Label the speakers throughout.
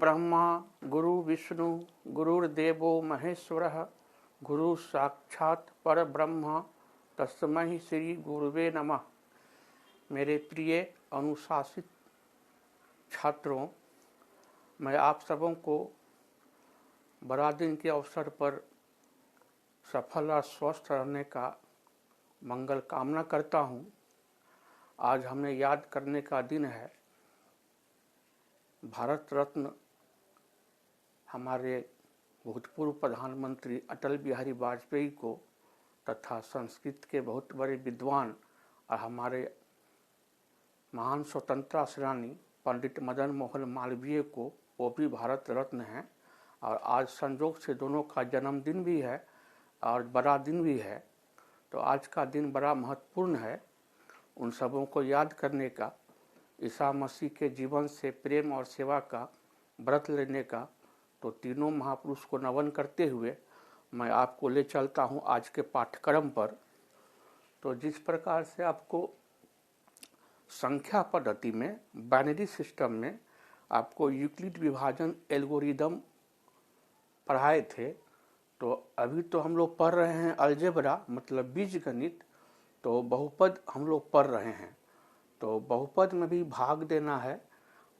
Speaker 1: ब्रह्मा गुरु विष्णु गुरुर्देवो महेश्वरः गुरु साक्षात परब्रह्म तस्मै श्री गुरुवे नमः। मेरे प्रिय अनुशासित छात्रों, मैं आप सबों को बड़ा दिन के अवसर पर सफल और स्वस्थ रहने का मंगल कामना करता हूँ। आज हमें याद करने का दिन है भारत रत्न हमारे भूतपूर्व प्रधानमंत्री अटल बिहारी वाजपेयी को तथा संस्कृत के बहुत बड़े विद्वान और हमारे महान स्वतंत्रता सेनानी पंडित मदन मोहन मालवीय को, वो भी भारत रत्न हैं। और आज संयोग से दोनों का जन्मदिन भी है और बड़ा दिन भी है, तो आज का दिन बड़ा महत्वपूर्ण है उन सबों को याद करने का, ईसा मसीह के जीवन से प्रेम और सेवा का व्रत लेने का। तो तीनों महापुरुष को नमन करते हुए मैं आपको ले चलता हूं आज के पाठ्यक्रम पर। तो जिस प्रकार से आपको संख्या पद्धति में, बाइनरी सिस्टम में आपको यूक्लिड विभाजन एल्गोरिदम पढ़ाए थे, तो अभी तो हम लोग पढ़ रहे हैं अलजेब्रा मतलब बीजगणित। तो बहुपद हम लोग पढ़ रहे हैं, तो बहुपद में भी भाग देना है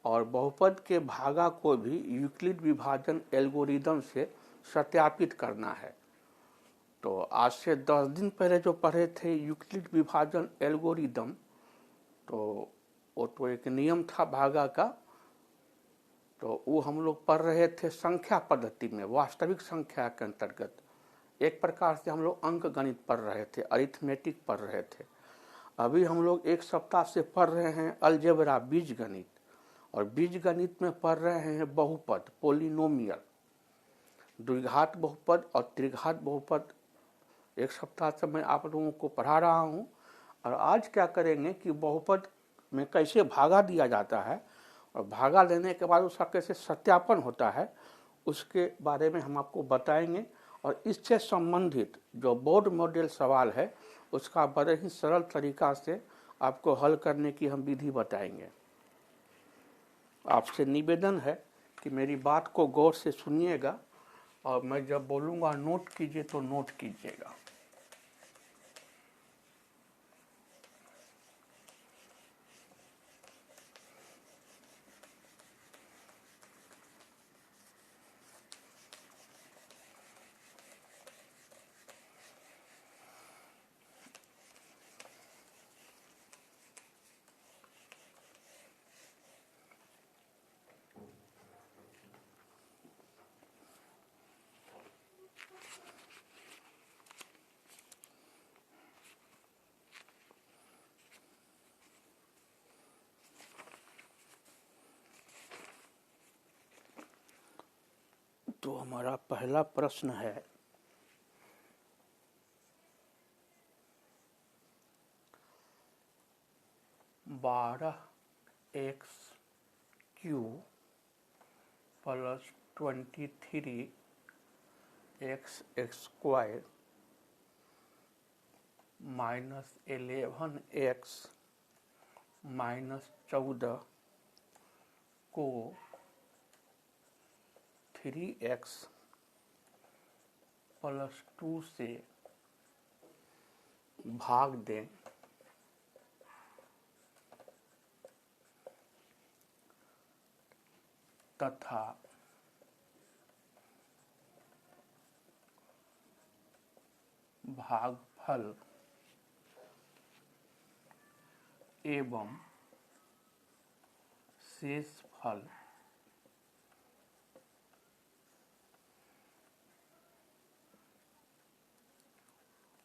Speaker 1: और बहुपद के भागा को भी यूक्लिड विभाजन एल्गोरिदम से सत्यापित करना है। तो आज से 10 दिन पहले जो पढ़े थे यूक्लिड विभाजन एल्गोरिदम, तो वो तो एक नियम था भागा का, तो वो हम लोग पढ़ रहे थे संख्या पद्धति में, वास्तविक संख्या के अंतर्गत। एक प्रकार से हम लोग अंक गणित पढ़ रहे थे, अरिथमेटिक पढ़ रहे थे। अभी हम लोग एक सप्ताह से पढ़ रहे हैं अलजेब्रा बीज गणित, और बीज गणित में पढ़ रहे हैं बहुपद पोलिनोमियल, द्विघात बहुपद और त्रिघात बहुपद। एक सप्ताह से मैं आप लोगों को पढ़ा रहा हूं। और आज क्या करेंगे कि बहुपद में कैसे भागा दिया जाता है और भागा लेने के बाद उसका कैसे सत्यापन होता है, उसके बारे में हम आपको बताएंगे। और इससे संबंधित जो बोर्ड मॉडल सवाल है उसका बड़े ही सरल तरीका से आपको हल करने की हम विधि बताएंगे। आपसे निवेदन है कि मेरी बात को गौर से सुनिएगा और मैं जब बोलूँगा नोट कीजिए तो नोट कीजिएगा। तो हमारा पहला प्रश्न है, बारह x Q plus 23 x square minus 11 x minus 14 को 3x प्लस 2 से भाग दें तथा भागफल एवं शेषफल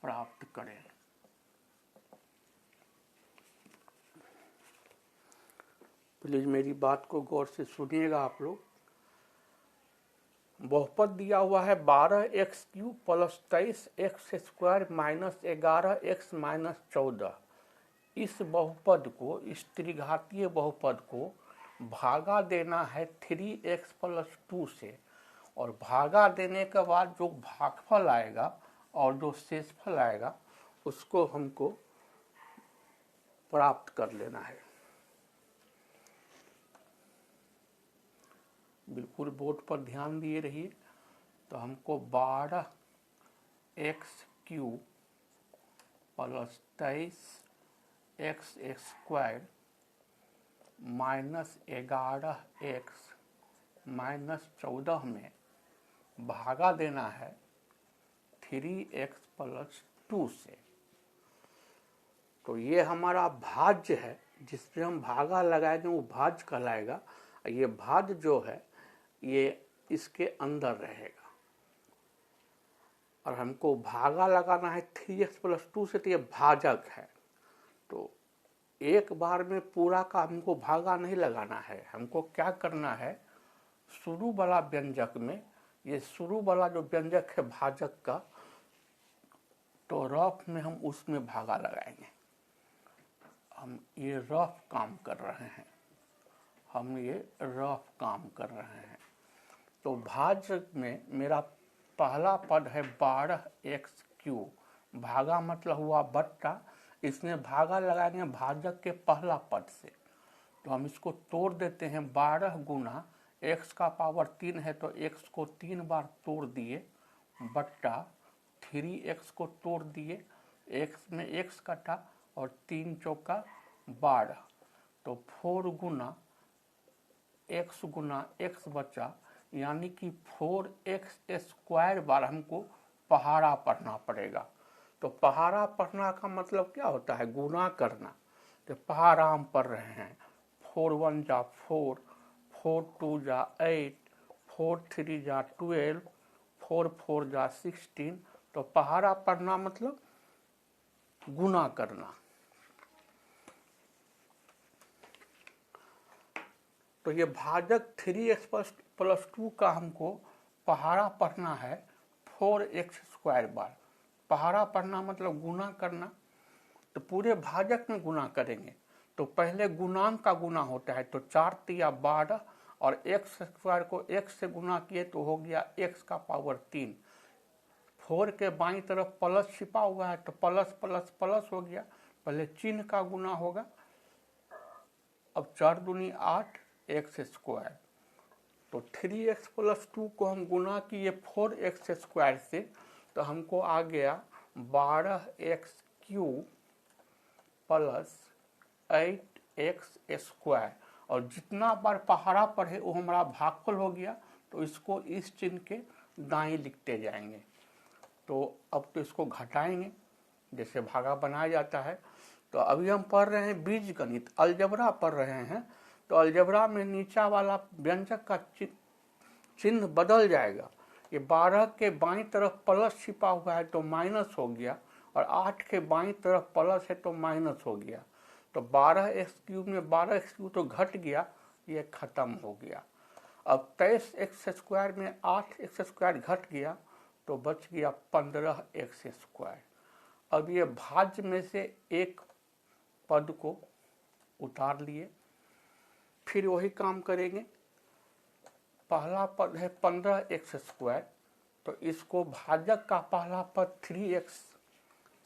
Speaker 1: प्राप्त करें। प्लीज मेरी बात को गौर से सुनिएगा आप लोग। बहुपद दिया हुआ है 12x cube plus 23x square minus 11x minus 14। इस बहुपद को, इस त्रिघातीय बहुपद को भागा देना है 3x प्लस 2 से, और भागा देने के बाद जो भागफल आएगा और जो शेषफल आएगा उसको हमको प्राप्त कर लेना है। बिल्कुल बोर्ड पर ध्यान दिए रहिए। तो हमको 12x³ plus 23x² minus 11x minus 14 में भागा देना है 3x प्लस 2 से। तो ये हमारा भाज्य है, जिस पे हम भागा लगाएंगे वो भाज्य कहलाएगा। ये भाज्य जो है ये इसके अंदर रहेगा, और हमको भागा लगाना है 3x प्लस 2 से, तो ये भाजक है। तो एक बार में पूरा का हमको भागा नहीं लगाना है, हमको क्या करना है, शुरू वाला व्यंजक में, ये शुरू वाला जो व्यंजक है भाजक का, तो रफ में हम उसमें भागा लगाएंगे। हम ये रफ काम कर रहे हैं, हम ये रफ काम कर रहे हैं। तो भाज्य में मेरा पहला पद है 12x³, भागा मतलब हुआ बट्टा, इसमें भागा लगाएंगे भाजक के पहला पद से। तो हम इसको तोड़ देते हैं, 12 गुना x का पावर 3 है तो x को 3 बार तोड़ दिए, बट्टा 3x को तोड़ दिए, x में x कटा और 3 चौका 12, तो 4 गुना x बचा, यानी कि 4x² बार हमको पहाड़ा पढ़ना पड़ेगा। तो पहाड़ा पढ़ना का मतलब क्या होता है, गुना करना। तो पहाड़ा हम पढ़ रहे हैं, 4 1 जा 4, 4 2 जा 8, 4 3 जा 12, 4 4 जा 16। तो पहाड़ा पढ़ना मतलब गुना करना। तो ये भाजक 3x प्लस 2 का हमको पहाड़ा पढ़ना है 4x² बार। पहाड़ा पढ़ना मतलब गुना करना। तो पूरे भाजक में गुना करेंगे, तो पहले गुणांक का गुना होता है, तो 4 तिया 12 और x² को x से गुना किए तो हो गया x का पावर 3। 4 के बाईं तरफ प्लस छिपा हुआ है तो प्लस प्लस प्लस हो गया, पहले चिन्ह का गुना होगा। अब 4 दूनी 8 x², तो 3x प्लस 2 को हम गुना किए 4x² से, तो हमको आ गया 12x³ प्लस 8x²। और जितना बार पहाड़ा पढ़े वो हमारा भागफल हो गया, तो इसको इस चिन्ह के दाएं लिखते जाएंगे। तो अब तो इसको घटाएंगे जैसे भागा बनाया जाता है। तो अभी हम पढ़ रहे हैं बीज गणित, अलजबरा पढ़ रहे हैं। तो अलजबरा में नीचा वाला व्यंजक का चिन्ह बदल जाएगा। ये 12 के बाईं तरफ प्लस छिपा हुआ है तो माइनस हो गया, और 8 के बाईं तरफ प्लस है तो माइनस हो गया। तो 12x³ में 12x³ तो घट गया, ये खत्म हो गया। अब 23x² में 8x² घट गया तो बच गया 15x²। अब ये भाज्य में से एक पद को उतार लिए, फिर वही काम करेंगे। पहला पद है 15x², तो इसको भाजक का पहला पद 3x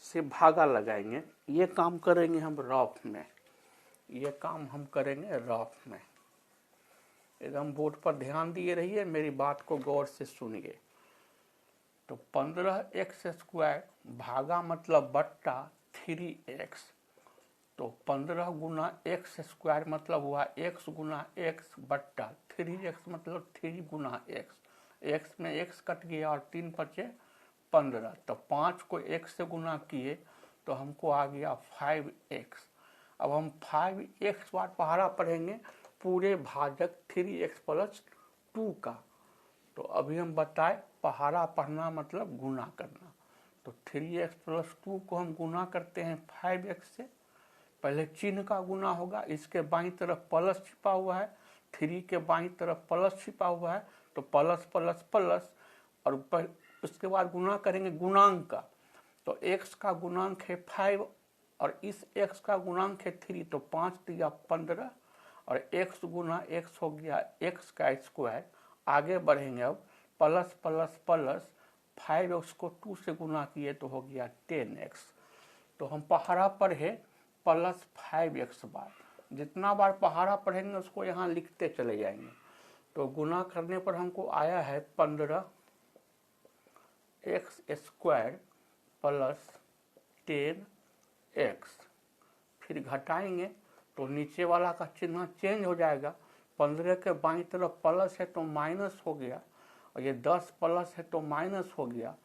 Speaker 1: से भागा लगाएंगे। ये काम करेंगे हम रफ में, ये काम हम करेंगे रफ में। एकदम बोर्ड पर ध्यान दिए रहिए, मेरी बात को गौर से सुनिए। तो 15x² भागा मतलब बट्टा 3x, तो 15 गुना x² मतलब हुआ x गुना x बट्टा 3x मतलब 3 गुना x में x कट गया और 3 बचे 15, तो 5 को x से गुना किए तो हमको आ गया 5x। अब हम 5x बार पहाड़ा पढ़ेंगे पूरे भाजक 3x प्लस 2 का। तो अभी हम बताए पहाड़ा पढ़ना मतलब गुना करना। तो 3x प्लस 2 को हम गुना करते हैं 5x से, पहले चिन्ह का गुना होगा, इसके बाईं तरफ प्लस छिपा हुआ है, 3 के बाईं तरफ प्लस छिपा हुआ है, तो प्लस प्लस प्लस, और उसके बाद गुना करेंगे गुणांक का। तो x का गुणांक है 5 और इस x का गुणांक है 3, तो 5 दिया 15 और x गुना x हो गया x का स्क्वायर। आगे बढ़ेंगे, अब प्लस प्लस प्लस 5x को 2 से गुना किए तो हो गया 10x। तो हम पहाड़ा पढ़े प्लस 5x बार, जितना बार पहाड़ा पढ़ेंगे उसको यहाँ लिखते चले जाएंगे। तो गुना करने पर हमको आया है 15x² प्लस 10x। फिर घटाएंगे तो नीचे वाला का चिन्ह चेंज हो जाएगा। 15 के बाईं तरफ प्लस है तो माइनस हो गया, और ये 10 प्लस है तो माइनस हो गया।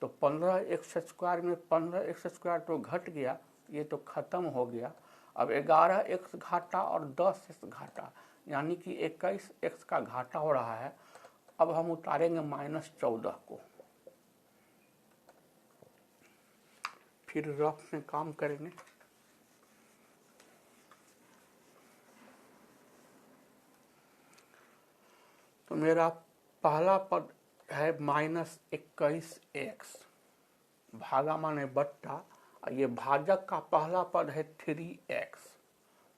Speaker 1: तो 15x² में 15x² तो घट गया, ये तो खत्म हो गया। अब 11x घाटा और 10x घाटा, यानी कि 21x का घाटा हो रहा है। अब हम उतारेंगे -14 को, फिर रफ में काम करेंगे। तो मेरा पहला पद है -21x, भागा माने बट्टा, ये भाजक का पहला पद है 3x।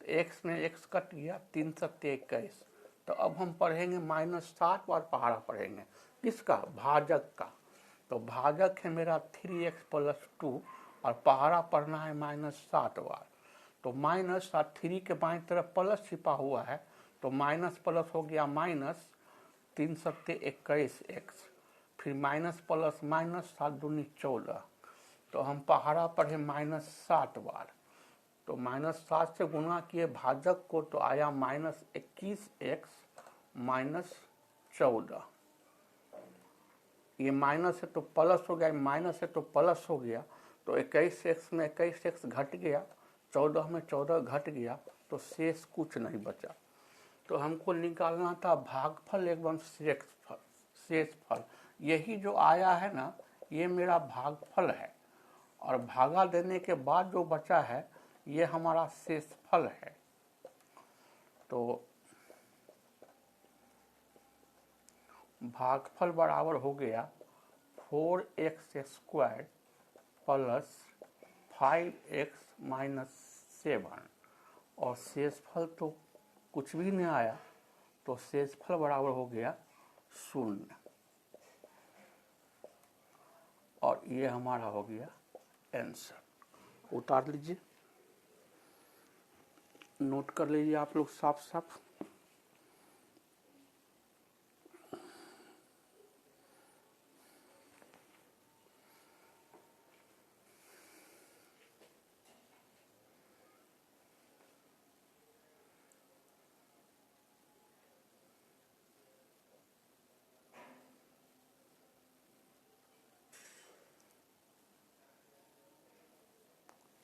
Speaker 1: तो x में x कट गया, 3 सत्ते 21। तो अब हम पढ़ेंगे -7 बार पहाड़ा पढ़ेंगे, किसका? भाजक का। तो भाजक है मेरा 3x + 2, और पहाड़ा पढ़ना है -7 बार। तो -7, 3 के बाईं तरफ प्लस छिपा हुआ है, तो माइनस प्लस हो गया माइनस, 3 सत्ते 21x, फिर माइनस प्लस माइनस, 7 दूनी 14। तो हम पहाड़ा पढ़े -7 बार। तो -7 से गुना किए भाजक को, तो आया -21x - 14। ये माइनस है तो प्लस हो गया, माइनस है तो प्लस हो गया। तो 21x में 21x घट गया, 14 में 14 घट गया, तो शेष कुछ नहीं बचा। तो हमको निकालना था भागफल एवं शेषफल। यही जो आया है ना, ये मेरा भागफल है, और भागा देने के बाद जो बचा है ये हमारा शेषफल है। तो भागफल बराबर हो गया 4x² प्लस 5x - 7, और शेषफल तो कुछ भी नहीं आया, तो शेषफल बराबर हो गया 0। और ये हमारा हो गया आंसर। उतार लीजिए, नोट कर लीजिए आप लोग साफ साफ।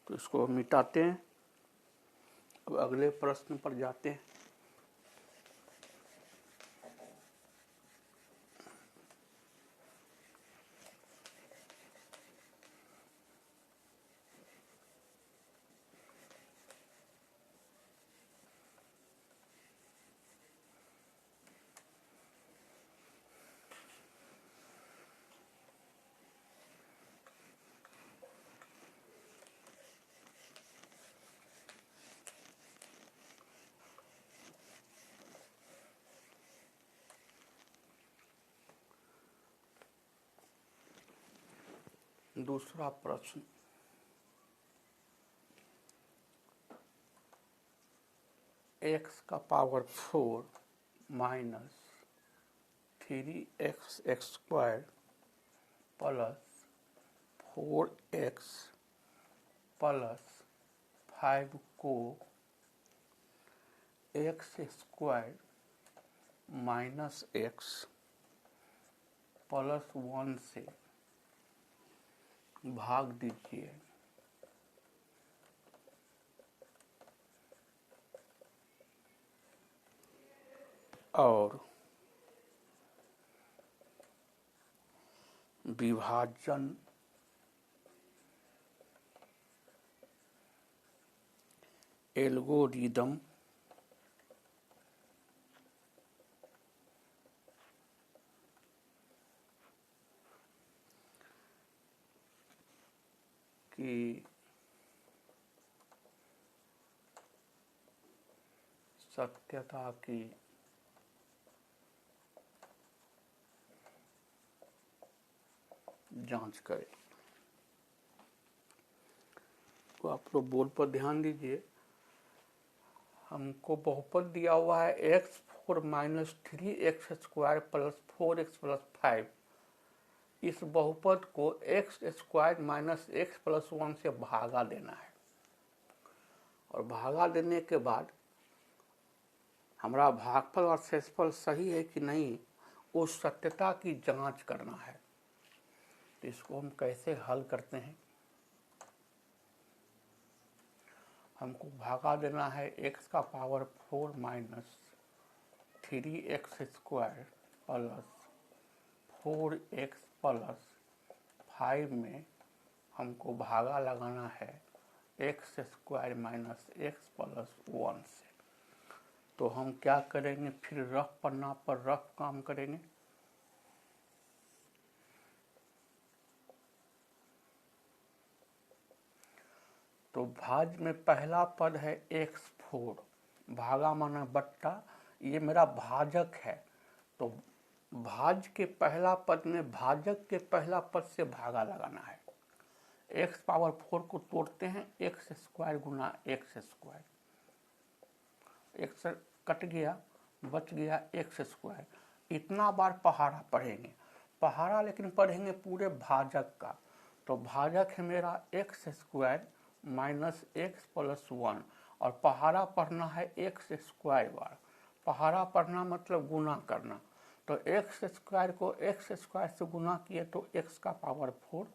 Speaker 1: तो इसको मिटाते हैं, अब अगले प्रश्न पर जाते हैं। दूसरा प्रश्न, x का power 4 minus 3x² plus 4x plus 5 को x² - x प्लस 1 से भाग दीजिए। और विभाजन एल्गोरिदम की सत्यता की जांच करें। तो आप लोग बोर्ड पर ध्यान दीजिए, हमको बहुपद दिया हुआ है x 4 minus 3x² plus 4x plus 5, इस बहुपद को x² माइनस x प्लस 1 से भागा देना है। और भागा देने के बाद हमारा भागफल और शेषफल सही है कि नहीं, उस सत्यता की जांच करना है। तो इसको हम कैसे हल करते हैं? हमको भागा देना है x का power 4 minus 3x² plus 4x plus 5 में हमको भागा लगाना है x² माइनस x प्लस 1 से। तो हम क्या करेंगे, फिर रफ पन्ना पर रफ काम करेंगे। तो भाज में पहला पद है x4, भागा माना बट्टा, ये मेरा भाजक है। तो भाज के पहला पद में भाजक के पहला पद से भागा लगाना है। x पावर 4 को तोड़ते हैं, x² गुना x², x कट गया, बच गया x²। इतना बार पहाड़ा पढ़ेंगे, पहाड़ा लेकिन पढ़ेंगे पूरे भाजक का। तो भाजक है मेरा x² माइनस x प्लस 1, और पहाड़ा पढ़ना है x² बार। पहाड़ा पढ़ना मतलब गुना करना। तो x² को x² से गुना किए तो x का पावर 4,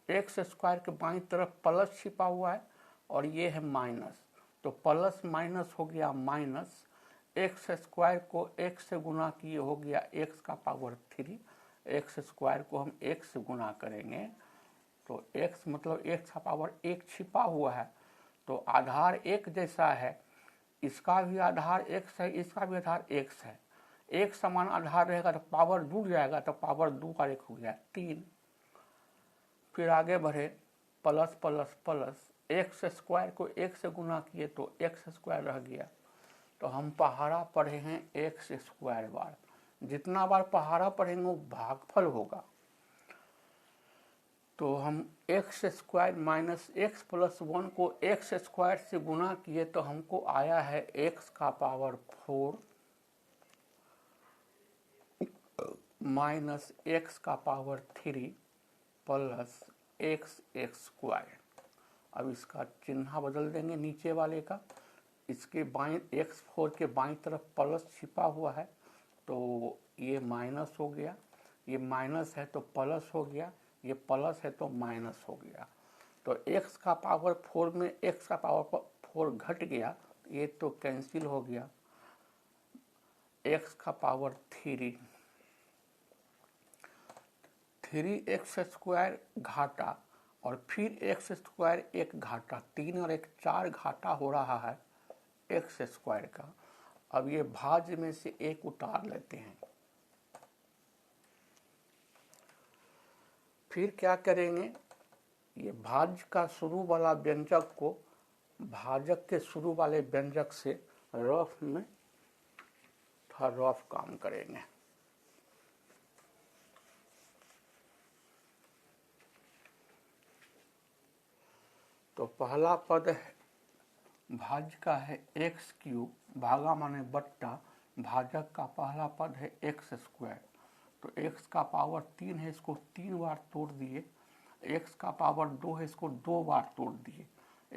Speaker 1: x² के बाईं तरफ प्लस छिपा हुआ है और ये है माइनस, तो प्लस माइनस हो गया माइनस। x² को x से गुना किए हो गया x का पावर 3, x² को हम x से गुना करेंगे तो x मतलब x का पावर 1 छिपा हुआ है, तो आधार एक जैसा है, इसका भी आधार x है, इसका भी आधार x है। एक समान आधार रहेगा तो पावर जुड़ जाएगा, तो पावर 2 का 1 हो गया 3। फिर आगे बढ़े, प्लस प्लस प्लस, x² को x से गुना किए तो x² रह गया। तो हम पहाड़ा पढ़े हैं x² बार। जितना बार पहाड़ा पढ़ेंगे वो भागफल होगा। तो हम x² माइनस x प्लस 1 को x² से गुना किए तो हमको आया है x का पावर 4 माइनस x का पावर 3 प्लस x²। अब इसका चिन्ह बदल देंगे नीचे वाले का। इसके बाएं x4 के बाईं तरफ प्लस छिपा हुआ है, तो ये माइनस हो गया, ये माइनस है तो प्लस हो गया, ये प्लस है तो माइनस हो गया। तो x का पावर 4 में x का पावर 4 घट गया, ये तो कैंसिल हो गया। x का पावर 3x² घाटा और फिर x² एक घाटा, 3 और 1 4 घाटा हो रहा है x² का। अब ये भाज में से एक उतार लेते हैं। फिर क्या करेंगे, ये भाज का शुरू वाला व्यंजक को भाजक के शुरू वाले व्यंजक से रफ में थोड़ा रफ काम करेंगे। तो पहला पद है भाज का है x³ भागा माने बट्टा, भाजक का पहला पद है x²। तो x का पावर 3 है, इसको 3 बार तोड़ दिए। x का पावर 2 है, इसको 2 बार तोड़ दिए।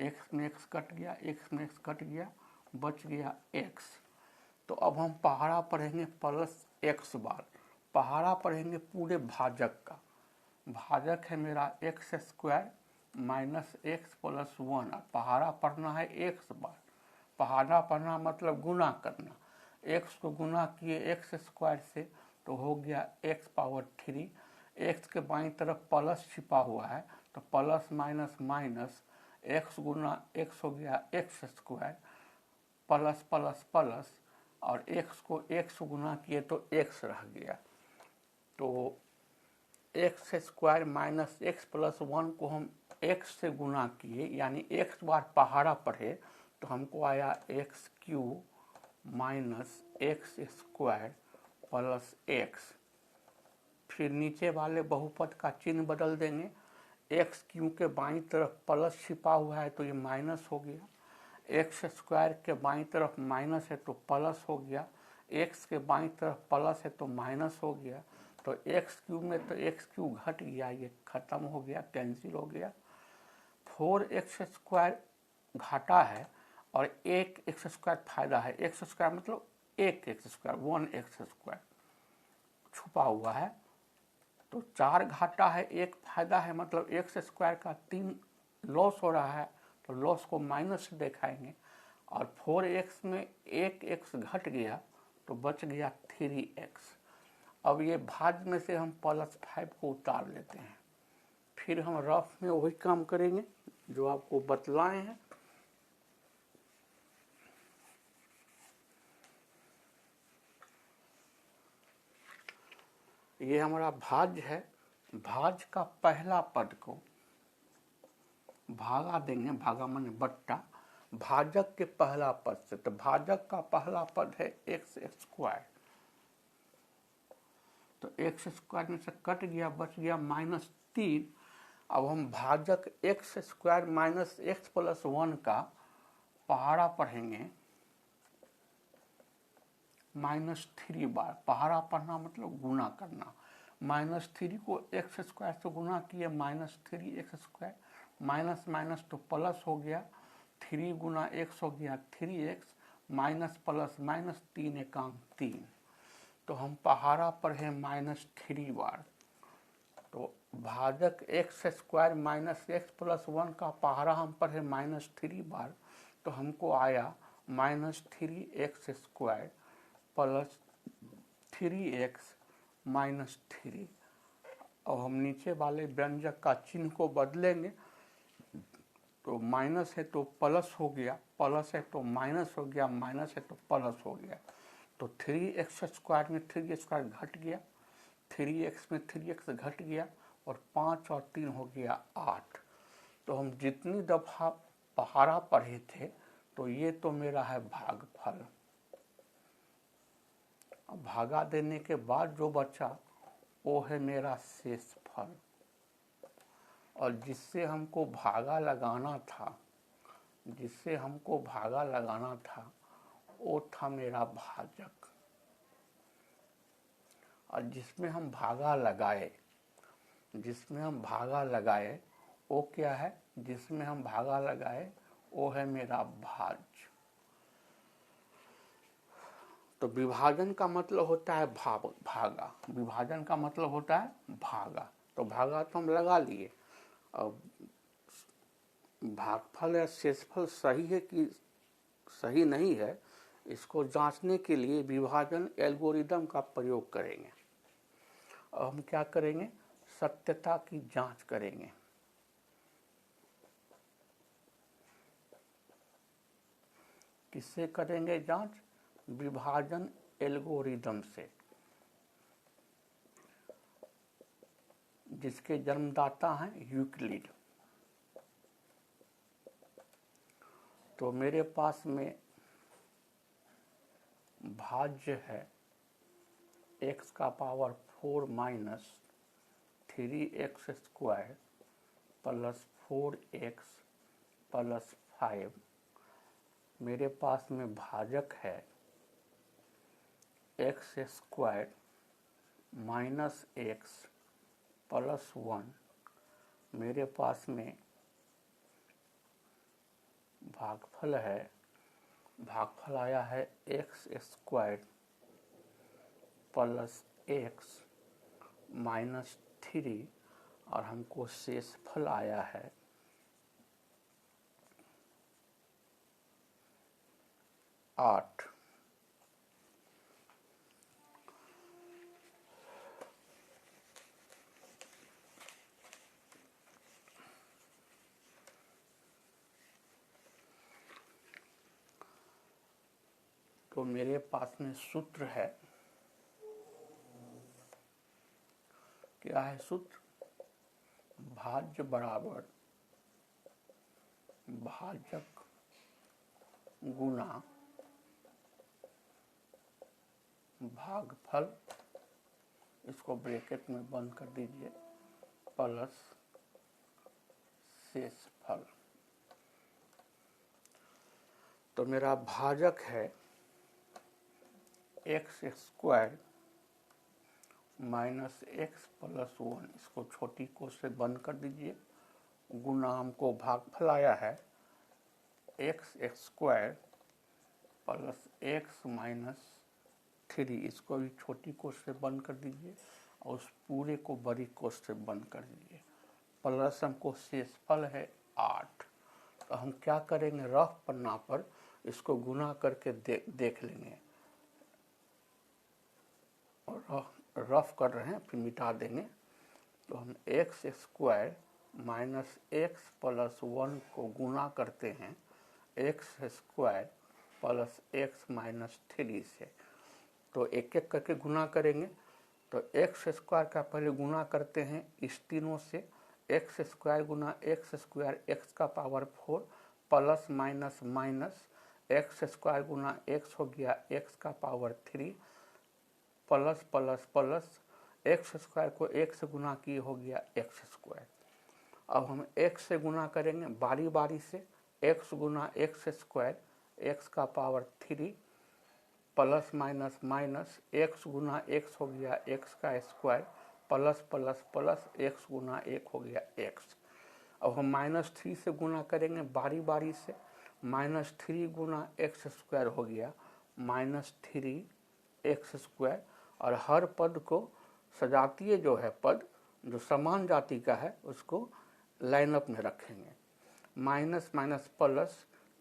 Speaker 1: x में x कट गया, x में x कट गया, बच गया x। तो अब हम पहाड़ा पढ़ेंगे प्लस x बार। पहाड़ा पढ़ेंगे पूरे भाजक का। भाजक है मेरा x² माइनस x प्लस 1। पहाड़ा पढ़ना है x बार। पहाड़ा पढ़ना मतलब गुना करना। x को गुना किए x² से तो हो गया x पावर 3। x के बाईं तरफ प्लस छिपा हुआ है, तो प्लस माइनस माइनस, x गुना x हो गया x² प्लस प्लस प्लस, और x को x गुना किए तो x रह गया। तो x² माइनस x प्लस 1 को हम x से गुना किए, यानी x बार पहाड़ा पढ़े तो हमको आया x³ minus x² plus x। फिर नीचे वाले बहुपद का चिन्ह बदल देंगे। x³ के बाईं तरफ प्लस छिपा हुआ है तो ये माइनस हो गया, x² के बाईं तरफ माइनस है तो प्लस हो गया, एक्स के बाईं तरफ प्लस है तो माइनस हो गया, तो एक्स क्यूब में तो एक्स क्यूब घट गया, ये खत्म हो गया, कैंसिल हो गया। 4x² घाटा है और एक एक्स स्क्वायर फायदा है। एक्स स्क्वायर मतलब एक एक्स स्क्वायर, 1x² छुपा हुआ है। तो 4 घाटा है, एक फायदा है, मतलब x² का 3 लॉस हो रहा है, तो लॉस को माइनस से दिखाएंगे। और 4x में एक x घट गया तो बच गया 3x। अब ये भाज्य में से हम +5 को उतार लेते हैं। फिर हम रफ में वही काम करेंगे जो आपको बतलाए हैं। ये हमारा भाज्य है। भाज्य का पहला पद को भागा देंगे, भागा माने बट्टा, भाजक के पहला पद से। तो भाजक का पहला पद है x², तो x² में से कट गया, बच गया -3। अब हम भाजक x² - x + 1 का पहाड़ा पढ़ेंगे -3 बार। पहाड़ा पढ़ना मतलब गुना करना। -3 को x² से गुना किए, -3x², माइनस माइनस तो प्लस हो गया, 3 गुना x हो गया 3x, माइनस प्लस माइनस 3 एकांक 3। तो हम पहाड़ा पढ़े -3 बार। तो भाजक x² - x + 1 का पहाड़ा हम पढ़े -3 बार, तो हमको आया -3x² + 3x - 3। अब हम नीचे वाले व्यंजक का चिन्ह को बदलेंगे। तो माइनस है तो प्लस हो गया, प्लस है तो माइनस हो गया, माइनस है तो प्लस हो गया। तो 3x² में 3x² घट गया, 3x में 3x घट गया, और 5 और 3 हो गया 8। तो हम जितनी दफ़ा पहाड़ा पढ़े थे, तो ये तो मेरा है भागफल। अब भागा देने के बाद जो बचा वो है मेरा शेषफल। और जिससे हमको भागा लगाना था, वो था मेरा भाजक। और जिसमें हम भागा लगाए वो क्या है? जिसमें हम भागा लगाए वो है मेरा भाज्य। तो विभाजन का मतलब होता है भागा, विभाजन का मतलब होता है भागा। तो भागा तो हम लगा लिए। अब भागफल या शेषफल सही है कि सही नहीं है, इसको जांचने के लिए विभाजन एल्गोरिदम का प्रयोग करेंगे। अब हम क्या करेंगे? सत्यता की जांच करेंगे। किससे करेंगे जांच? विभाजन एल्गोरिदम से, जिसके जन्मदाता हैं यूक्लिड। तो मेरे पास में भाज्य है x का power 4 minus 3x² plus 4x plus 5। मेरे पास में भाजक है x² माइनस x प्लस 1। मेरे पास में भागफल है, भागफल आया है x² प्लस x माइनस 3, और हमको शेषफल आया है 8। तो मेरे पास में सूत्र है, क्या है सूत्र? भाज्य बराबर भाजक गुना भागफल, इसको ब्रैकेट में बंद कर दीजिए, प्लस शेषफल। तो मेरा भाजक है x square minus x plus 1, इसको छोटी को से बंद कर दीजिए। गुना हमको भागफल आया है x square plus x minus 3, इसको भी छोटी कोष्ठ से बंद कर दीजिए और उस पूरे को बड़ी कोष्ठ से बंद कर दीजिए। प्लस हमको शेषफल है 8। तो हम क्या करेंगे, रफ पन्ना पर इसको गुना करके देख लेंगे। और रफ कर रहे हैं, फिर मिटा देंगे। तो हम x square minus x plus 1 को गुना करते हैं x square plus x minus 3 से। तो एक एक करके गुना करेंगे। तो एक्स स्क्वायर का पहले गुना करते हैं इस तीनों से, एक्स स्क्वायर गुना एक्स स्क्वायर एक्स का power 4 plus minus minus x square गुना एक्स हो गया एक्स का power 3 plus plus plus x square को एक से गुना किए हो गया एक्स स्क्वायर। अब हम एक्स से गुना करेंगे बारी बारी से, एक्स गुना एक्स स्क्वायर एक्स का power 3 plus minus minus x गुना एक्स हो गया एक्स का square plus plus plus x गुना एक हो गया एक्स। अब हम -3 से गुना करेंगे बारी बारी से, -3 गुना एक्स स्क्वायर हो गया -3 एक्स स्क्वायर। और हर पद को सजातीय जो है पद जो समान जाति का है उसको लाइनअप में रखेंगे। माइनस माइनस प्लस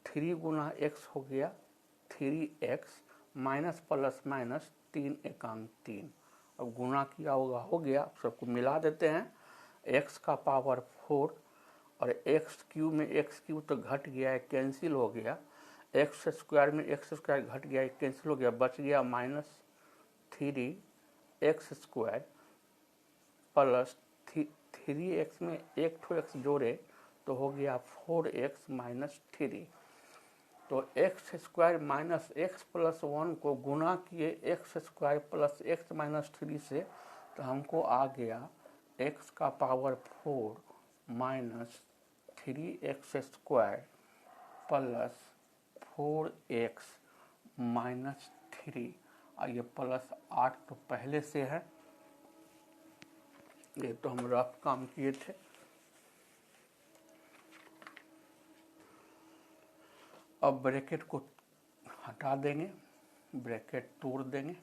Speaker 1: 3 गुना एक्स हो गया 3x माइनस प्लस माइनस 3 एकांक 3। अब गुना किया होगा हो गया, सबको मिला देते हैं। x का पावर 4 और एक्स क्यू में एक्स क्यू तो घट गया है, कैंसिल हो गया। एक्स स्क्वायर में एक्स स्क्वायर घट गया, कैंसिल हो गया, बच गया -3 एक्स स्क्वायर प्लस 3x में एक ठो एक्स जोड़े तो हो गया 4x माइनस 3। तो x square minus x plus 1 को गुना किए x square plus x minus 3 से, तो हमको आ गया x का power 4 minus 3x square plus 4x minus 3। और ये प्लस 8 तो पहले से है, ये तो हम रफ काम किए थे। अब ब्रैकेट को हटा देंगे, ब्रैकेट तोड़ देंगे।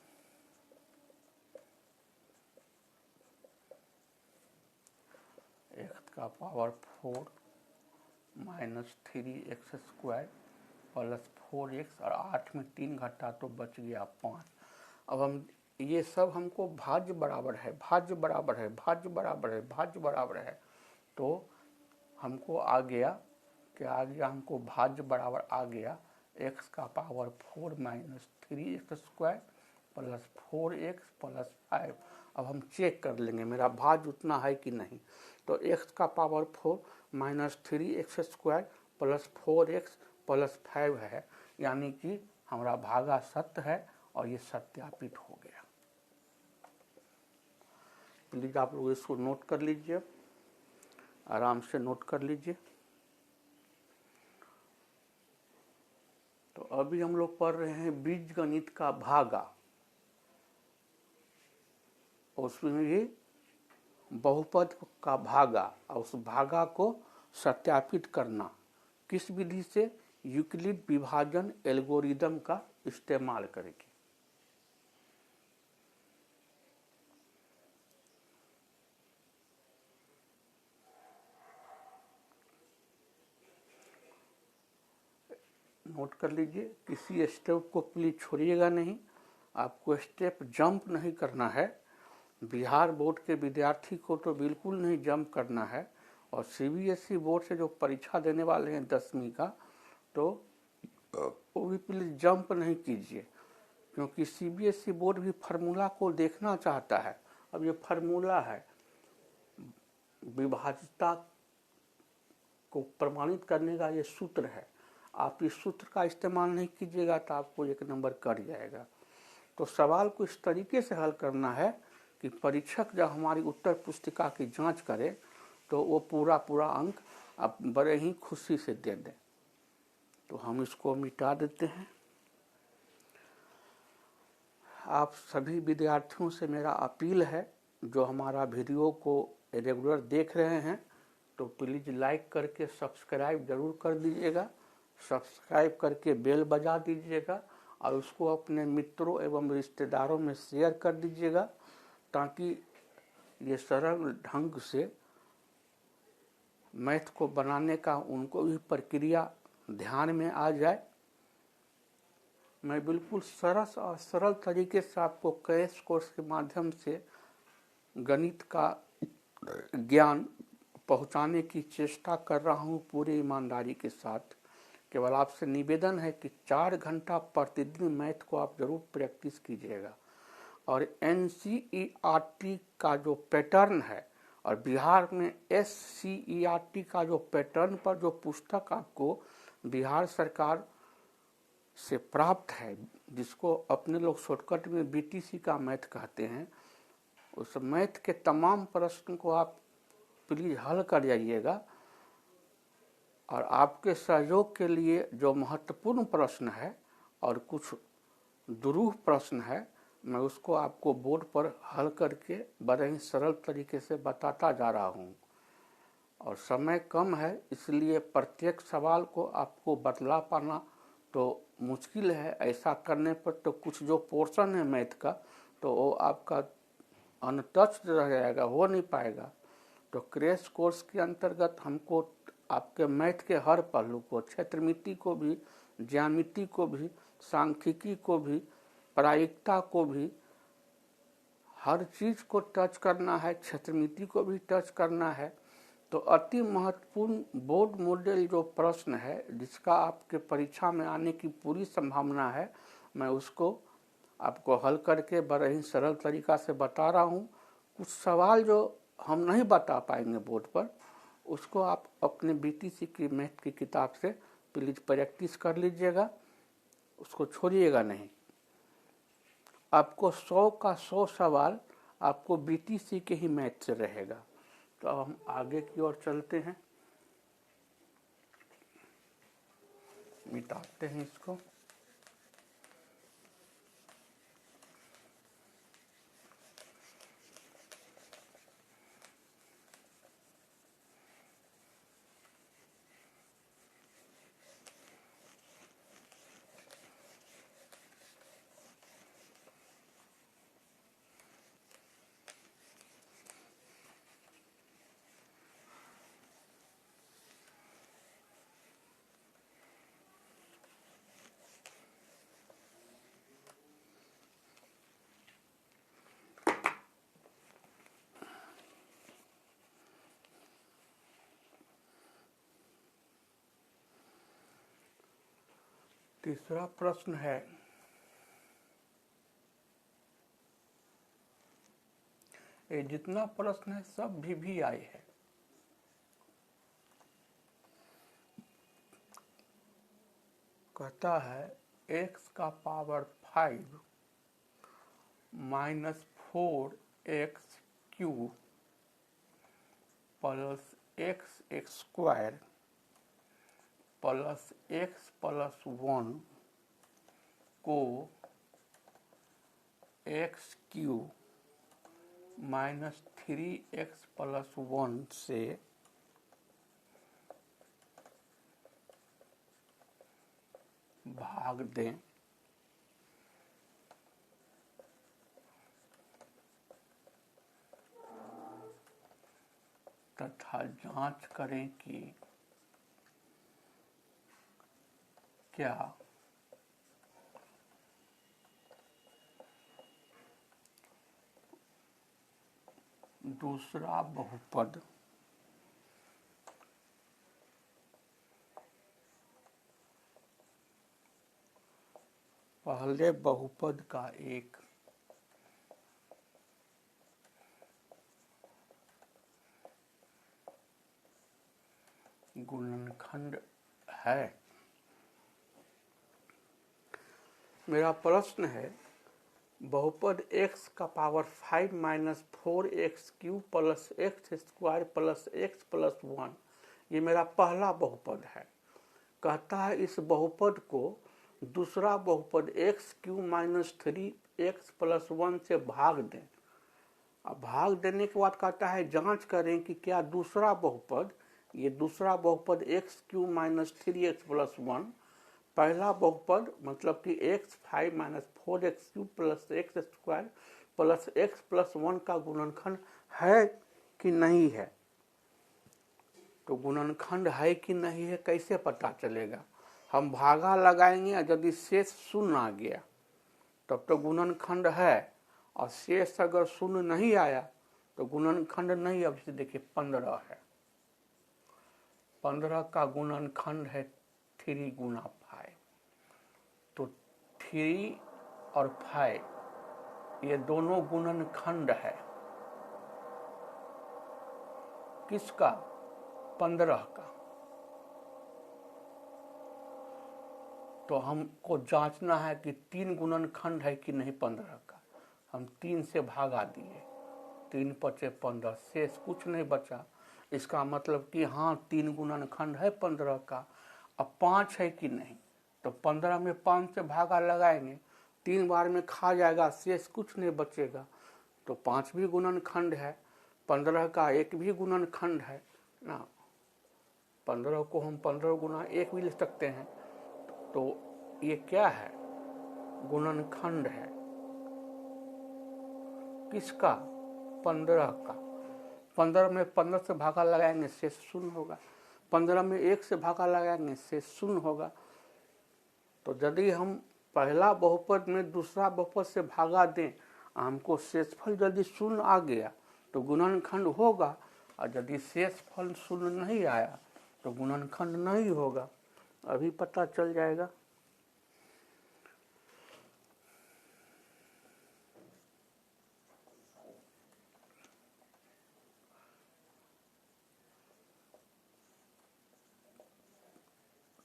Speaker 1: एक्स का power 4 minus 3x square plus 4x और 8 में 3 घटा तो बच गया 5। अब हम ये सब हमको भाज्य बराबर है, भाज्य बराबर है, भाज्य बराबर है, भाज्य बराबर है, तो हमको आ गया, क्या आ गया, हमको भाज्य बराबर आ गया x का power 4 minus 3x square plus 4x plus 5। अब हम चेक कर लेंगे मेरा भाज्य उतना है कि नहीं। तो x का power 4 minus 3x square plus 4x plus 5 है, यानी कि हमारा भागा सत्य है और ये सत्यापित हो गया। प्लीज आप लोग इसको नोट कर लीजिए, आराम से नोट कर लीजिए। तो अभी हम लोग पढ़ रहे हैं बीजगणित का भागा, उसमें भी बहुपद का भागा और उस भागा को सत्यापित करना किस विधि से, यूक्लिड विभाजन एल्गोरिदम का इस्तेमाल करके। नोट कर लीजिए, किसी स्टेप को प्लीज छोड़िएगा नहीं, आपको स्टेप जंप नहीं करना है। बिहार बोर्ड के विद्यार्थी को तो बिल्कुल नहीं जंप करना है, और सीबीएसई बोर्ड से जो परीक्षा देने वाले हैं 10वीं का, तो वो भी प्लीज जंप नहीं कीजिए, क्योंकि सीबीएसई बोर्ड भी फार्मूला को देखना चाहता है। अब ये फार्मूला है, विभाज्यता को प्रमाणित करने का ये सूत्र है, आप इस सूत्र का इस्तेमाल नहीं कीजिएगा तो आपको 1 नंबर कट जाएगा। तो सवाल को इस तरीके से हल करना है कि परीक्षक जब हमारी उत्तर पुस्तिका की जांच करे तो वो पूरा अंक आप बड़े ही खुशी से दे दें। तो हम इसको मिटा देते हैं। आप सभी विद्यार्थियों से मेरा अपील है, जो हमारा वीडियो को रेगुलर देख रहे हैं तो प्लीज़ लाइक करके सब्सक्राइब ज़रूर कर दीजिएगा। सब्सक्राइब करके बेल बजा दीजिएगा और उसको अपने मित्रों एवं रिश्तेदारों में शेयर कर दीजिएगा, ताकि ये सरल ढंग से मैथ को बनाने का उनको भी प्रक्रिया ध्यान में आ जाए। मैं बिल्कुल सरल तरीके से आपको क्रैश कोर्स के माध्यम से गणित का ज्ञान पहुंचाने की चेष्टा कर रहा हूं पूरी ईमानदारी के साथ। केवल आपसे निवेदन है कि 4 घंटा प्रतिदिन मैथ को आप जरूर प्रैक्टिस कीजिएगा। और NCERT का जो पैटर्न है और बिहार में SCERT का जो पैटर्न पर जो पुस्तक आपको बिहार सरकार से प्राप्त है, जिसको अपने लोग शॉर्टकट में BTC का मैथ कहते हैं, उस मैथ के तमाम प्रश्न को आप प्लीज हल कर जाइएगा। और आपके सहयोग के लिए जो महत्वपूर्ण प्रश्न है और कुछ दुरूह प्रश्न है, मैं उसको आपको बोर्ड पर हल करके बड़े ही सरल तरीके से बताता जा रहा हूँ। और समय कम है, इसलिए प्रत्येक सवाल को आपको बतला पाना तो मुश्किल है। ऐसा करने पर तो कुछ जो पोर्शन है मैथ का, तो वो आपका अनटच्ड रह जाएगा, हो नहीं पाएगा। तो क्रैश कोर्स के अंतर्गत हमको आपके मैथ के हर पहलू को, क्षेत्रमिति को भी, ज्यामिति को भी, सांख्यिकी को भी, प्रायिकता को भी, हर चीज़ को टच करना है, क्षेत्रमिति को भी टच करना है। तो अति महत्वपूर्ण बोर्ड मॉडल जो प्रश्न है, जिसका आपके परीक्षा में आने की पूरी संभावना है, मैं उसको आपको हल करके बड़े ही सरल तरीका से बता रहा हूँ। कुछ सवाल जो हम नहीं बता पाएंगे बोर्ड पर, उसको आप अपने BTC की मैथ की किताब से प्लीज प्रैक्टिस कर लीजिएगा, उसको छोड़िएगा नहीं। आपको 100 का 100 सवाल आपको BTC के ही मैथ से रहेगा। तो अब हम आगे की ओर चलते हैं, मिटाते हैं इसको। तीसरा प्रश्न है, ये जितना प्रश्न है सब भी आए हैं। कहता है x का power 5 minus 4x cube plus x square plus x plus 1 को x cube minus 3x plus 1 से भाग दें तथा जांच करें कि क्या दूसरा बहुपद पहले बहुपद का एक गुणनखंड है। मेरा प्रश्न है, बहुपद x का power 5 minus 4x cube plus x square plus x plus 1, ये मेरा पहला बहुपद है। कहता है इस बहुपद को दूसरा बहुपद x Q minus 3x plus 1 से भाग दें। अब भाग देने के बाद कहता है जांच करें कि क्या दूसरा बहुपद, ये दूसरा बहुपद x Q minus 3x plus 1, पहला बहुपद मतलब कि x5 minus 4x Q plus x square plus x plus 1 का गुणनखंड है कि नहीं है। तो गुणनखंड है कि नहीं है कैसे पता चलेगा? हम भागा लगाएंगे और यदि शेष शून्य आ गया तब तो गुणनखंड है, और शेष अगर शून्य नहीं आया तो गुणनखंड नहीं। अब इसे देखिए 15 है, 15 का गुणनखंड है 3 गुना 5। तो 3 और 5 ये दोनों गुणनखंड है किसका? 15 का। तो हमको जांचना है कि 3 गुणनखंड है कि नहीं 15 का। हम 3 से भागा दिए, 3 पचे 15, शेष कुछ नहीं बचा। इसका मतलब कि हाँ 3 गुणनखंड है 15 का। अब 5 है कि नहीं, तो 15 में 5 से भागा लगाएंगे, 3 बार में खा जाएगा, शेष कुछ नहीं बचेगा। तो 5 भी गुणनखंड है, 15 का 1 भी गुणनखंड है ना। 15 को हम 15 गुना 1 भी लिख सकते हैं। तो ये क्या है? गुणनखंड है किसका? 15 का। 15 में 15 से भागा लगाएंगे शेष शून्य होगा, 15 में 1 से भागा लगाएंगे शेष शून्य होगा। तो यदि हम पहला बहुपद में दूसरा बहुपद से भागा दें, हमको शेषफल यदि शून्य आ गया तो गुणनखंड होगा, और यदि शेषफल शून्य नहीं आया तो गुणनखंड नहीं होगा। अभी पता चल जाएगा।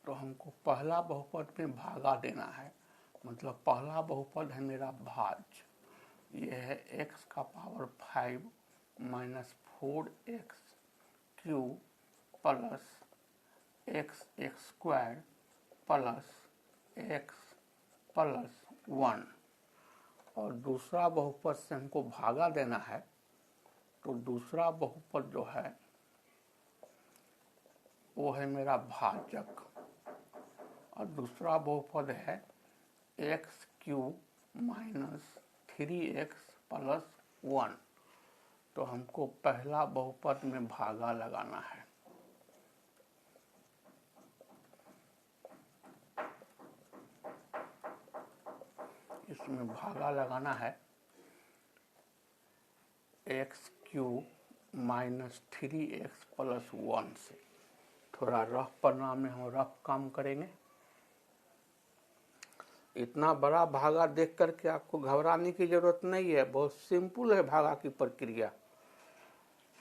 Speaker 1: तो हमको पहला बहुपद में भागा देना है, मतलब पहला बहुपद है मेरा भाज्य। ये है x का power 5 minus 4x Q plus x square plus x plus 1। और दूसरा बहुपद से हमको भागा देना है, तो दूसरा बहुपद जो है वो है मेरा भाजक, और दूसरा बहुपद है x cube minus 3x plus 1। तो हमको पहला बहुपद में भागा लगाना है। इसमें भागा लगाना है x cube minus 3x plus 1 से। थोड़ा रफ पन्ना में हम रफ काम करेंगे। इतना बड़ा भागा देख करके आपको घबराने की जरूरत नहीं है, बहुत सिंपल है भागा की प्रक्रिया।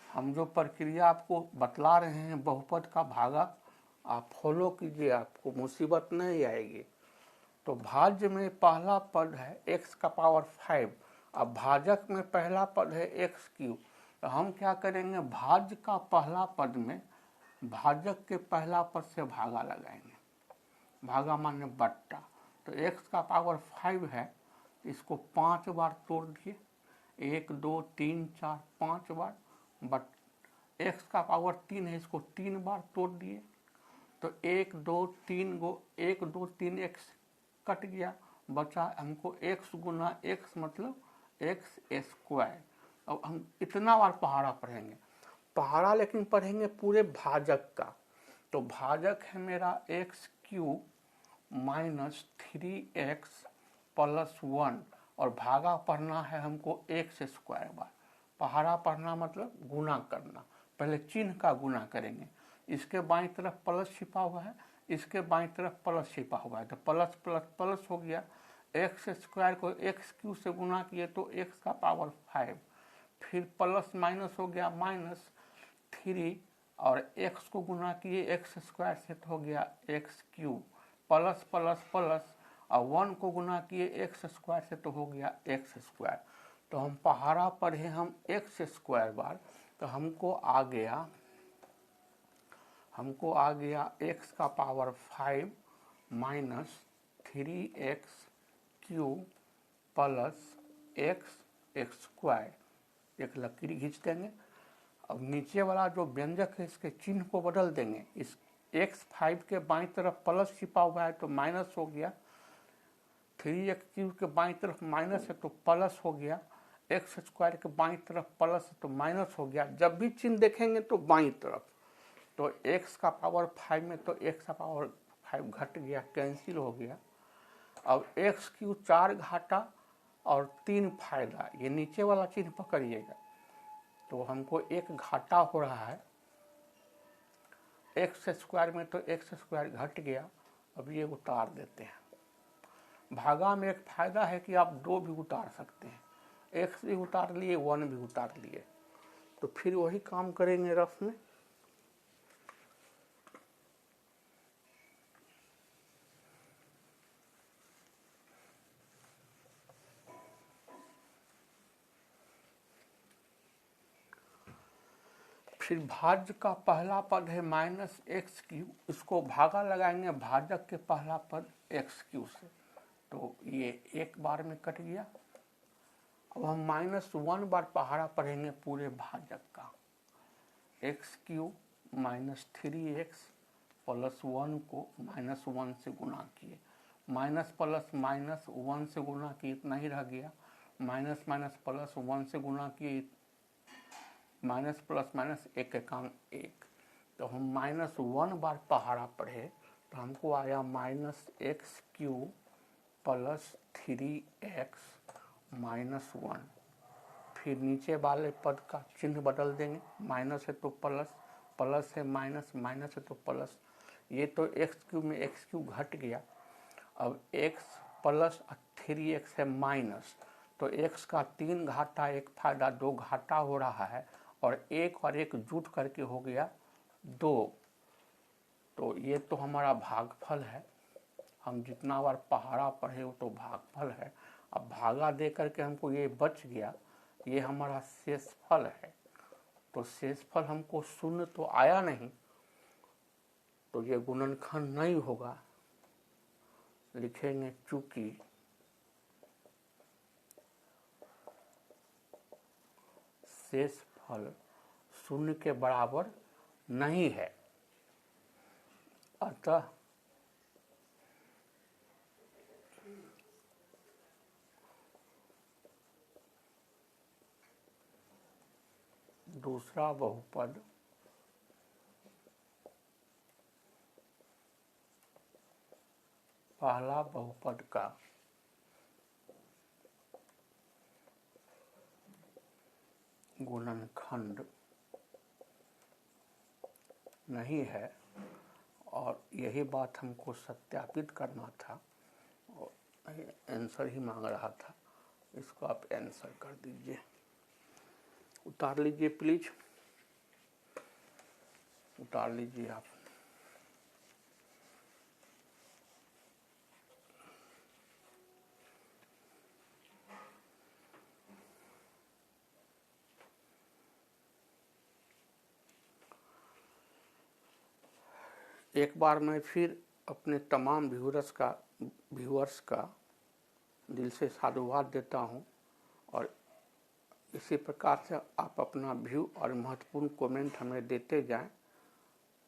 Speaker 1: हम जो प्रक्रिया आपको बतला रहे हैं बहुपद का भागा, आप फॉलो कीजिए, आपको मुसीबत नहीं आएगी। तो भाज्य में पहला पद है x का पावर 5, अब भाजक में पहला पद है एक्स क्यूब। तो हम क्या करेंगे, भाज्य का पहला पद में भाजक के पहला पद से भागा लगाएंगे। भागा माने बट्टा। तो x का पावर 5 है, इसको 5 बार तोड़ दिए, 1 2 3 4 5 बार। बट x का पावर 3 है, इसको 3 बार तोड़ दिए, तो 1 2 3 गो 1 2 3 x कट गया, बचा हमको x गुना x मतलब एक्स स्क्वायर। अब हम इतना बार पहाड़ा पढ़ेंगे, पहाड़ा लेकिन पढ़ेंगे पूरे भाजक का। तो भाजक है मेरा x cube minus 3x plus 1, और भागा पढ़ना है हमको एक्स स्क्वायर बार। पहाड़ा पढ़ना मतलब गुना करना, पहले चिन्ह का गुना करेंगे। इसके बाईं तरफ प्लस छिपा हुआ है, इसके बाईं तरफ प्लस छिपा हुआ है, तो प्लस प्लस प्लस हो गया। एक्स स्क्वायर को एक्स क्यू से गुना किए तो एक्स का पावर 5, फिर प्लस माइनस हो गया माइनस 3, और एक्स को गुना किए एक्स स्क्वायर से तो हो गया x cube, plus plus plus, और 1 को गुना किए एक्स स्क्वायर से तो हो गया एक्स स्क्वायर। तो हम पहाड़ा पढ़े हम एक्स स्क्वायर बार, तो हमको आ गया एक्स का power 5 minus 3x³ plus x square, एक लकीर खींच देंगे। अब नीचे वाला जो व्यंजक है इसके चिन्ह को बदल देंगे। इस x5 के बाईं तरफ प्लस छिपा हुआ है तो माइनस हो गया, 3x³ के बाईं तरफ माइनस है तो प्लस हो गया, x स्क्वायर के बाईं तरफ प्लस है तो माइनस हो गया। जब भी चिन्ह देखेंगे तो बाईं तरफ, तो x का पावर 5 में तो x का पावर 5 घट गया, कैंसिल हो गया। अब x³ 4 घाटा और 3 फायदा, ये नीचे वाला चिन्ह पकड़िएगा। तो हमको एक घाटा हो रहा है x स्क्वायर में, तो x स्क्वायर घट गया। अब ये उतार देते हैं। भागा में एक फायदा है कि आप 2 भी उतार सकते हैं, x भी उतार लिए, 1 भी उतार लिए। तो फिर वही काम करेंगे रफ में। फिर भाज्य का पहला पद है -x³, इसको भागा लगाएंगे भाजक के पहला पद x³ से, तो ये एक बार में कट गया। अब हम -1 बार पहाड़ा पढ़ेंगे पूरे भाजक का। x³ -3x प्लस 1 को -1 से गुना किए, माइनस प्लस माइनस 1 से गुना किए, इतना ही रह गया। माइनस माइनस प्लस 1 से गुना किए, माइनस प्लस माइनस 1 एकांक 1। तो हम -1 बार पहाड़ा पढ़े तो हमको आया -x³ प्लस 3x -1। फिर नीचे वाले पद का चिन्ह बदल देंगे, माइनस है तो प्लस, प्लस है माइनस, माइनस है तो प्लस। ये तो x³ में x³ घट गया। अब x प्लस 3x है माइनस, तो x का 3 घाटा 1 फायदा, 2 घाटा हो रहा है, और 1 और 1 जुट करके हो गया 2। तो ये तो हमारा भागफल है। हम जितना बार पहाड़ा पढ़े वो तो भागफल है। अब भागा दे करके हमको ये बच गया, ये हमारा शेषफल है। तो शेषफल हमको 0 तो आया नहीं, तो ये गुणनखंड नहीं होगा। लिखेंगे चूंकि शेषफल 0 के बराबर नहीं है, अतः दूसरा बहुपद पहला बहुपद का गुणनखंड नहीं है। और यही बात हमको सत्यापित करना था, और आंसर ही मांग रहा था। इसको आप आंसर कर दीजिए, उतार लीजिए प्लीज, उतार लीजिए आप। एक बार मैं फिर अपने तमाम व्यूअर्स का दिल से साधुवाद देता हूं, और इसी प्रकार से आप अपना व्यू और महत्वपूर्ण कमेंट हमें देते जाएं,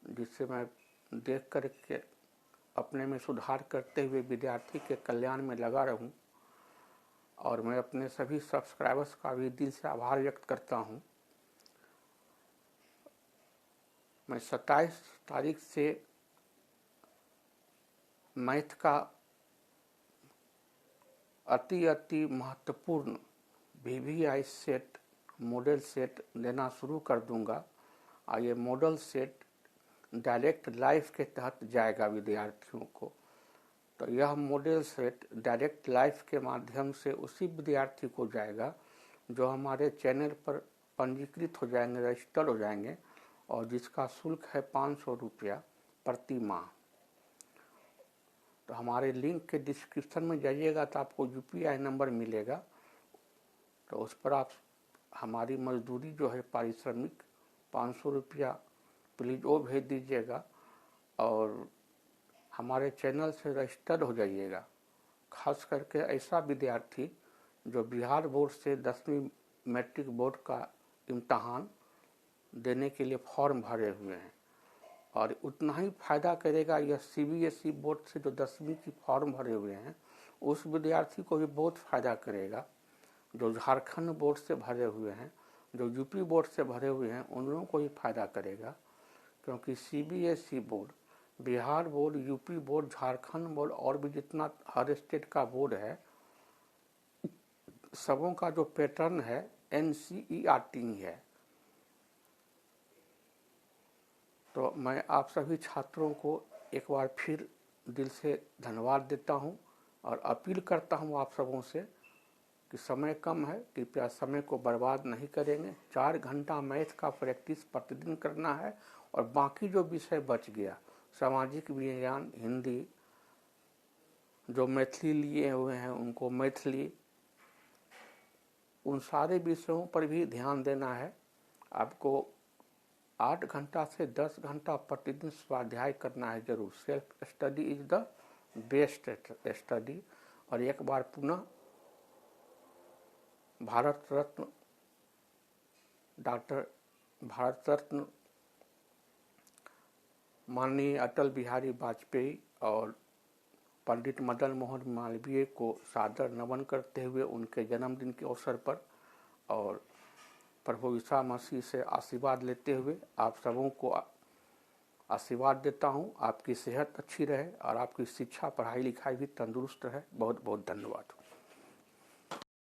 Speaker 1: जिससे मैं देख कर के अपने में सुधार करते हुए विद्यार्थी के कल्याण में लगा रहूं। और मैं अपने सभी सब्सक्राइबर्स का भी दिल से आभार व्यक्त करता हूं। मैं 27 तारीख से मैथ का अति महत्वपूर्ण VVI सेट, मॉडल सेट देना शुरू कर दूंगा। और ये मॉडल सेट डायरेक्ट लाइफ के तहत जाएगा विद्यार्थियों को। तो यह मॉडल सेट डायरेक्ट लाइफ के माध्यम से उसी विद्यार्थी को जाएगा जो हमारे चैनल पर पंजीकृत हो जाएंगे, रजिस्टर हो जाएंगे, और जिसका शुल्क है 500 रुपया प्रति माह। तो हमारे लिंक के डिस्क्रिप्शन में जाइएगा तो आपको UPI नंबर मिलेगा, तो उस पर आप हमारी मजदूरी जो है पारिश्रमिक 500 रुपया प्लीज़ वो भेज दीजिएगा। और हमारे चैनल से रजिस्टर्ड हो जाइएगा। खास करके ऐसा विद्यार्थी जो बिहार बोर्ड से 10वीं मैट्रिक बोर्ड का इम्तहान देने के लिए फॉर्म भरे हुए हैं, और उतना ही फायदा करेगा यह CBSE बोर्ड से जो 10वीं की फॉर्म भरे हुए हैं उस विद्यार्थी को भी बहुत फ़ायदा करेगा। जो झारखंड बोर्ड से भरे हुए हैं, जो यूपी बोर्ड से भरे हुए हैं, उन लोगों को भी फायदा करेगा, क्योंकि CBSE board, Bihar board, UP board, Jharkhand board और भी जितना हर स्टेट का बोर्ड है, सबों का जो पैटर्न है NCERT ही है। तो मैं आप सभी छात्रों को एक बार फिर दिल से धन्यवाद देता हूं और अपील करता हूं आप सबों से कि समय कम है, कृपया समय को बर्बाद नहीं करेंगे। 4 घंटा मैथ का प्रैक्टिस प्रतिदिन करना है, और बाकी जो विषय बच गया, सामाजिक विज्ञान, हिंदी, जो मैथिली लिए हुए हैं उनको मैथिली, उन सारे विषयों पर भी ध्यान देना है। आपको 8 घंटा से 10 घंटा प्रतिदिन स्वाध्याय करना है जरूर। Self study is the best study. और एक बार पुनः भारत रत्न माननीय अटल बिहारी वाजपेयी और पंडित मदन मोहन मालवीय को सादर नमन करते हुए उनके जन्मदिन के अवसर पर और प्रभु ईसा मसीह से आशीर्वाद लेते हुए आप सबों को आशीर्वाद देता हूँ। आपकी सेहत अच्छी रहे और आपकी शिक्षा, पढ़ाई लिखाई भी तंदुरुस्त रहे। बहुत बहुत धन्यवाद।